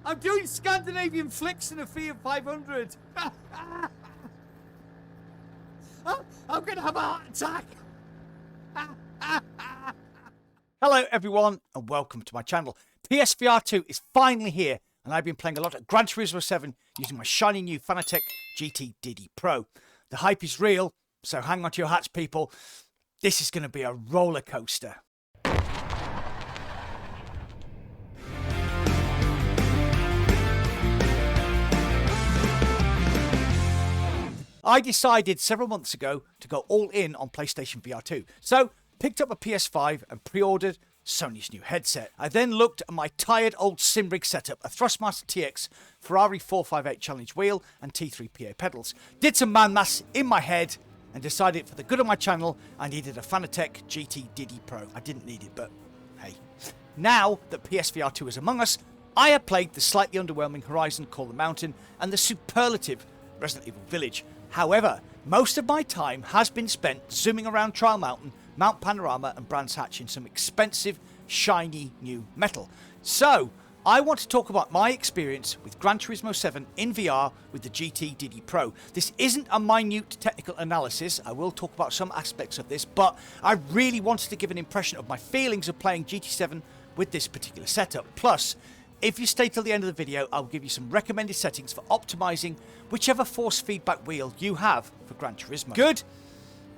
I'm doing Scandinavian flicks in a Fiat 500. I'm going to have a heart attack. Hello everyone and welcome to my channel. PSVR2 is finally here and I've been playing a lot of Gran Turismo 7 using my shiny new Fanatec GT Pro. The hype is real, so hang on to your hats people. This is going to be a roller coaster. I decided several months ago to go all in on PlayStation VR2, so picked up a PS5 and pre-ordered Sony's new headset. I then looked at my tired old sim rig setup, a Thrustmaster TX, Ferrari 458 Challenge wheel and T3 PA pedals. Did some man maths in my head and decided for the good of my channel I needed a Fanatec GT Pro. I didn't need it, but hey. Now that PSVR2 is among us, I have played the slightly underwhelming Horizon Call the Mountain and the superlative Resident Evil Village. However, most of my time has been spent zooming around Trial Mountain, Mount Panorama and Brands Hatch in some expensive, shiny new metal. So, I want to talk about my experience with Gran Turismo 7 in VR with the GT Pro. This isn't a minute technical analysis, I will talk about some aspects of this, but I really wanted to give an impression of my feelings of playing GT7 with this particular setup. Plus, if you stay till the end of the video, I'll give you some recommended settings for optimizing whichever force feedback wheel you have for Gran Turismo. Good?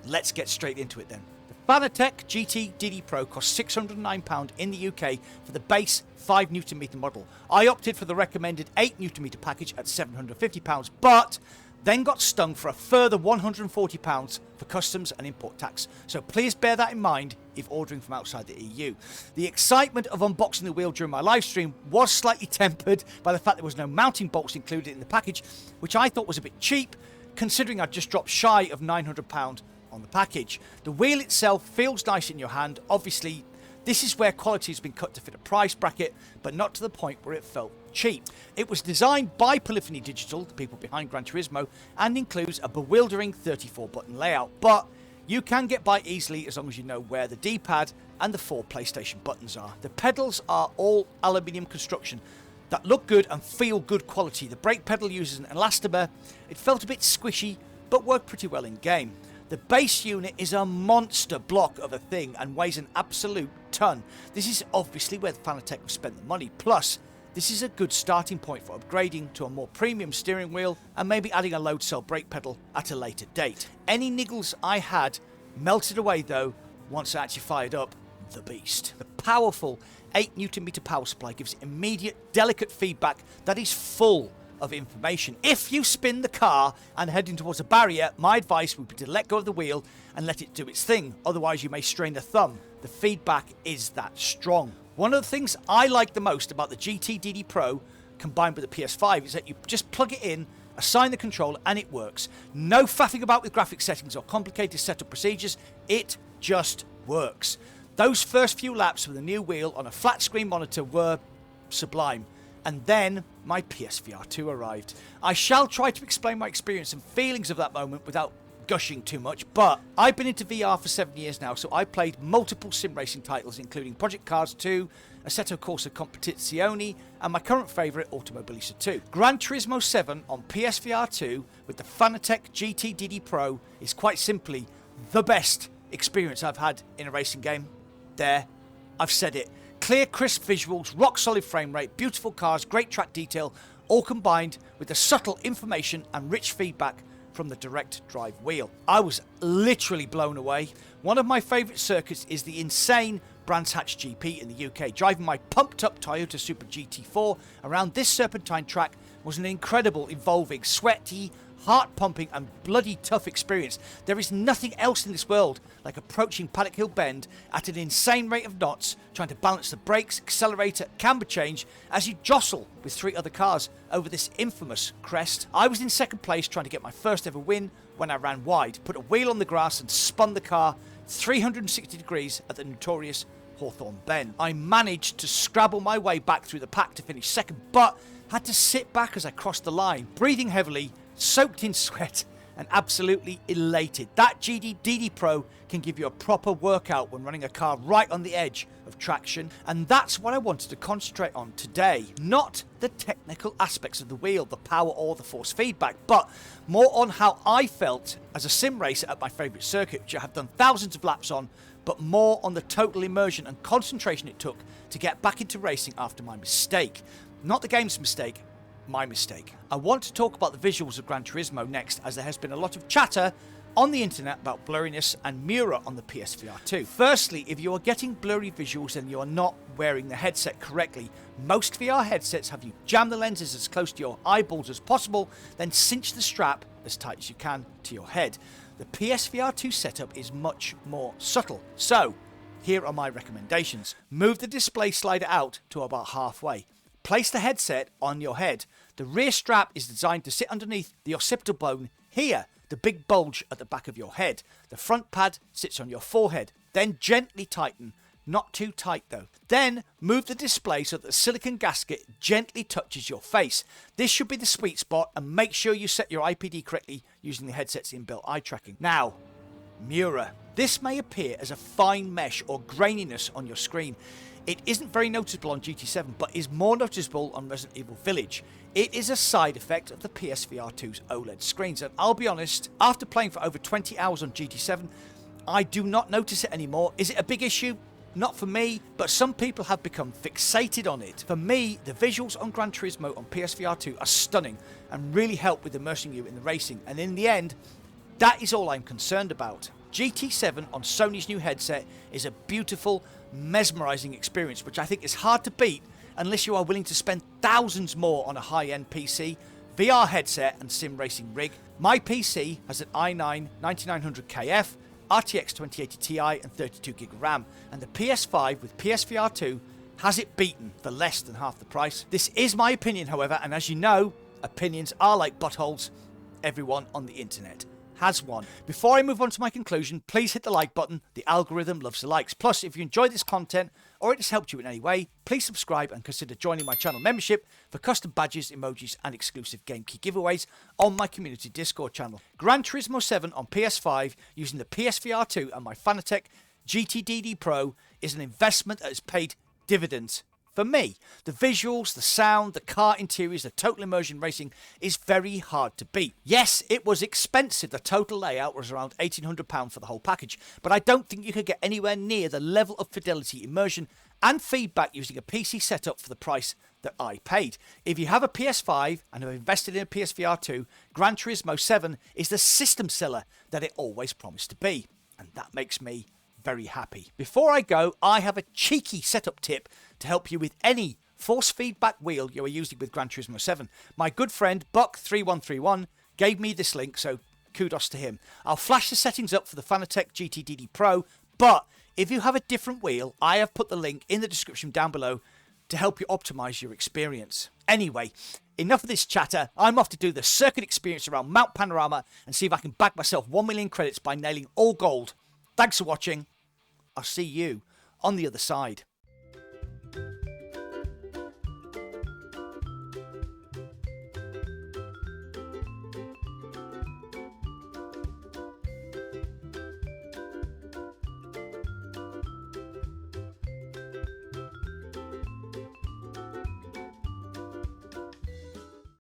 Let's get straight into it then. The Fanatec GT Pro costs £609 in the UK for the base 5Nm model. I opted for the recommended 8Nm package at £750, but then got stung for a further £140 for customs and import tax. So please bear that in mind if ordering from outside the EU. The excitement of unboxing the wheel during my live stream was slightly tempered by the fact there was no mounting bolts included in the package, which I thought was a bit cheap, considering I'd just dropped shy of £900 on the package. The wheel itself feels nice in your hand. Obviously, this is where quality has been cut to fit a price bracket, but not to the point where it felt cheap. It was designed by Polyphony Digital, the people behind Gran Turismo, and includes a bewildering 34-button layout, but you can get by easily as long as you know where the D-pad and the 4 PlayStation buttons are. The pedals are all aluminium construction that look good and feel good quality. The brake pedal uses an elastomer. It felt a bit squishy, but worked pretty well in game. The base unit is a monster block of a thing and weighs an absolute ton. This is obviously where the Fanatec have spent the money. Plus, this is a good starting point for upgrading to a more premium steering wheel and maybe adding a load cell brake pedal at a later date. Any niggles I had melted away though once I actually fired up the beast. The powerful 8Nm power supply gives immediate, delicate feedback that is full of information. If you spin the car and heading towards a barrier, my advice would be to let go of the wheel and let it do its thing, otherwise you may strain the thumb. The feedback is that strong. One of the things I like the most about the GT Pro combined with the PS5 is that you just plug it in, assign the controller and it works. No faffing about with graphic settings or complicated setup procedures, it just works. Those first few laps with the new wheel on a flat screen monitor were sublime. And then my PSVR2 arrived. I shall try to explain my experience and feelings of that moment without gushing too much, but I've been into VR for 7 years now, so I played multiple sim racing titles including Project Cars 2, Assetto Corsa Competizione, and my current favourite Automobilista 2. Gran Turismo 7 on PSVR2 with the Fanatec GT Pro is quite simply the best experience I've had in a racing game. There, I've said it. Clear, crisp visuals, rock-solid frame rate, beautiful cars, great track detail, all combined with the subtle information and rich feedback from the direct drive wheel. I was literally blown away. One of my favourite circuits is the insane Brands Hatch GP in the UK. Driving my pumped-up Toyota Super GT4 around this serpentine track was an incredible, involving, sweaty, heart-pumping and bloody tough experience. There is nothing else in this world like approaching Paddock Hill Bend at an insane rate of knots, trying to balance the brakes, accelerator, camber change as you jostle with 3 other cars over this infamous crest. I was in second place trying to get my first ever win when I ran wide, put a wheel on the grass and spun the car 360 degrees at the notorious Hawthorne Bend. I managed to scrabble my way back through the pack to finish second, but had to sit back as I crossed the line, breathing heavily, soaked in sweat and absolutely elated. That GT7 Pro can give you a proper workout when running a car right on the edge of traction, and that's what I wanted to concentrate on today. Not the technical aspects of the wheel, the power or the force feedback, but more on how I felt as a sim racer at my favourite circuit, which I have done thousands of laps on, but more on the total immersion and concentration it took to get back into racing after my mistake. Not the game's mistake, my mistake. I want to talk about the visuals of Gran Turismo next, as there has been a lot of chatter on the internet about blurriness and Neewer on the PSVR2. Firstly, if you are getting blurry visuals and you are not wearing the headset correctly, most VR headsets have you jam the lenses as close to your eyeballs as possible, then cinch the strap as tight as you can to your head. The PSVR2 setup is much more subtle, so here are my recommendations. Move the display slider out to about halfway. Place the headset on your head. The rear strap is designed to sit underneath the occipital bone here, the big bulge at the back of your head. The front pad sits on your forehead. Then gently tighten, not too tight though. Then move the display so that the silicon gasket gently touches your face. This should be the sweet spot, and make sure you set your IPD correctly using the headset's inbuilt eye tracking. Now, Neewer. This may appear as a fine mesh or graininess on your screen. It isn't very noticeable on GT7, but is more noticeable on Resident Evil Village. It is a side effect of the PSVR2's OLED screens, and I'll be honest, after playing for over 20 hours on GT7, I do not notice it anymore. Is it a big issue? Not for me, but some people have become fixated on it. For me, the visuals on Gran Turismo on PSVR2 are stunning and really help with immersing you in the racing, and in the end, that is all I'm concerned about. GT7 on Sony's new headset is a beautiful, mesmerizing experience, which I think is hard to beat unless you are willing to spend thousands more on a high-end PC, VR headset and sim racing rig. My PC has an i9 9900KF, RTX 2080 Ti and 32GB RAM, and the PS5 with PSVR2 has it beaten for less than half the price. This is my opinion, however, and as you know, opinions are like buttholes. Everyone on the internet has one. Before I move on to my conclusion, please hit the like button. The algorithm loves the likes. Plus, if you enjoy this content or it has helped you in any way, please subscribe and consider joining my channel membership for custom badges, emojis and exclusive game key giveaways on my community Discord channel. Gran Turismo 7 on PS5 using the PSVR2 and my Fanatec GT7 Pro is an investment that has paid dividends. For me, the visuals, the sound, the car interiors, the total immersion racing is very hard to beat. Yes, it was expensive. The total layout was around £1,800 for the whole package, but I don't think you could get anywhere near the level of fidelity, immersion and feedback using a PC setup for the price that I paid. If you have a PS5 and have invested in a PSVR2, Gran Turismo 7 is the system seller that it always promised to be, and that makes me very happy. Before I go, I have a cheeky setup tip to help you with any force feedback wheel you are using with Gran Turismo 7. My good friend Buck3131 gave me this link, so kudos to him. I'll flash the settings up for the Fanatec GT7 Pro, but if you have a different wheel, I have put the link in the description down below to help you optimize your experience. Anyway, enough of this chatter. I'm off to do the circuit experience around Mount Panorama and see if I can bag myself 1 million credits by nailing all gold. Thanks for watching. I'll see you on the other side.